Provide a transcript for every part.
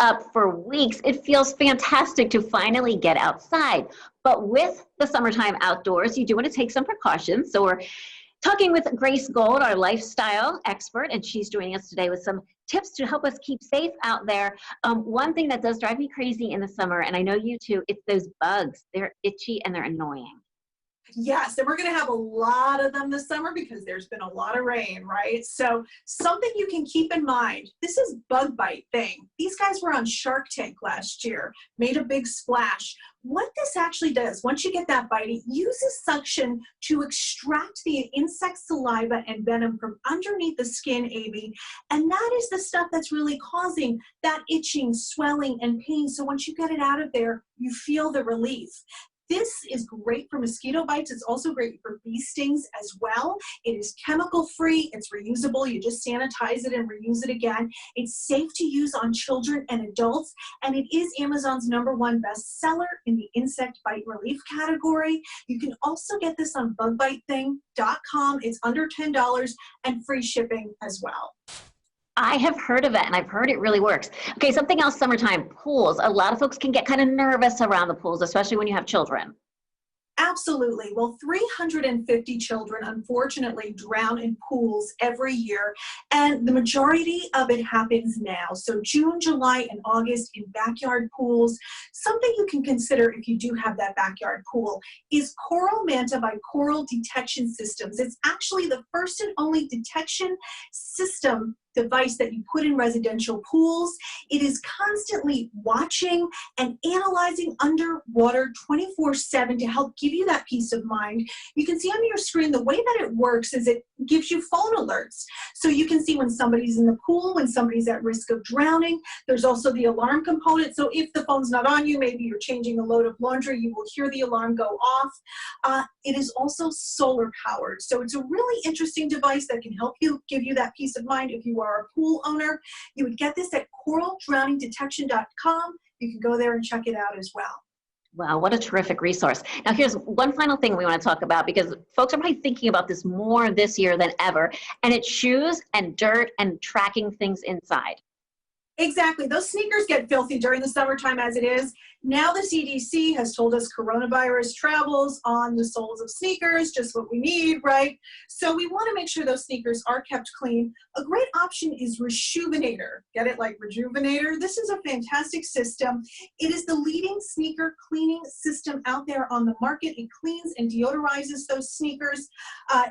up for weeks. It feels fantastic to finally get outside. But with the summertime outdoors, you do want to take some precautions. So we're talking with Grace Gold, our lifestyle expert, and she's joining us today with some tips to help us keep safe out there. One thing that does drive me crazy in the summer, and I know you too, it's those bugs. They're itchy and they're annoying. Yes, and we're going to have a lot of them this summer because there's been a lot of rain, right? So something you can keep in mind, this is bug bite thing. These guys were on Shark Tank last year, made a big splash. What this actually does, once you get that bite, it uses suction to extract the insect saliva and venom from underneath the skin, Amy. And that is the stuff that's really causing that itching, swelling, and pain. So once you get it out of there, you feel the relief. This is great for mosquito bites. It's also great for bee stings as well. It is chemical free. It's reusable. You just sanitize it and reuse it again. It's safe to use on children and adults. And it is Amazon's #1 bestseller in the insect bite relief category. You can also get this on bugbitething.com. It's under $10 and free shipping as well. I have heard of it, and I've heard it really works. Okay, something else, summertime, pools. A lot of folks can get kind of nervous around the pools, especially when you have children. Absolutely. Well, 350 children unfortunately drown in pools every year, and the majority of it happens now. So June, July, and August in backyard pools. Something you can consider if you do have that backyard pool is Coral Manta by Coral Detection Systems. It's actually the first and only detection system device that you put in residential pools. It is constantly watching and analyzing underwater 24/7 to help give you that peace of mind. You can see on your screen the way that it works is it gives you phone alerts. So you can see when somebody's in the pool, when somebody's at risk of drowning. There's also the alarm component. So if the phone's not on you, maybe you're changing a load of laundry, you will hear the alarm go off. It is also solar powered. So it's a really interesting device that can help you give you that peace of mind if you are a pool owner. You would get this at coraldrowningdetection.com. You can go there and check it out as well. Wow, what a terrific resource. Now, here's one final thing we want to talk about because folks are probably thinking about this more this year than ever, and it's shoes and dirt and tracking things inside. Exactly. Those sneakers get filthy during the summertime as it is. Now the CDC has told us coronavirus travels on the soles of sneakers, just what we need, right? So we want to make sure those sneakers are kept clean. A great option is Rejuvenator. Get it, like Rejuvenator? This is a fantastic system. It is the leading sneaker cleaning system out there on the market. It cleans and deodorizes those sneakers.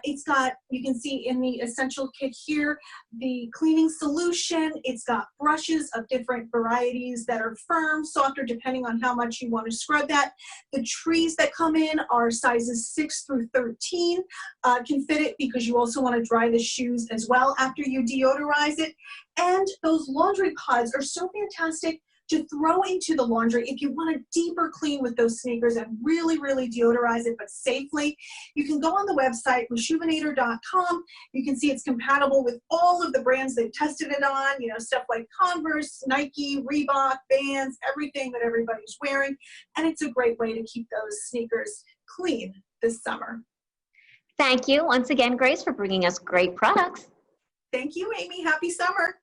It's got, you can see in the essential kit here, the cleaning solution. It's got brushes of different varieties that are firm, softer, depending on how much you want to scrub that. The trees that come in are sizes 6 through 13. Can fit it because you also want to dry the shoes as well after you deodorize it. And those laundry pods are so fantastic to throw into the laundry if you want a deeper clean with those sneakers and really, really deodorize it, but safely. You can go on the website, rejuvenator.com. You can see it's compatible with all of the brands they've tested it on, you know, stuff like Converse, Nike, Reebok, Vans, everything that everybody's wearing. And it's a great way to keep those sneakers clean this summer. Thank you once again, Grace, for bringing us great products. Thank you, Amy. Happy summer.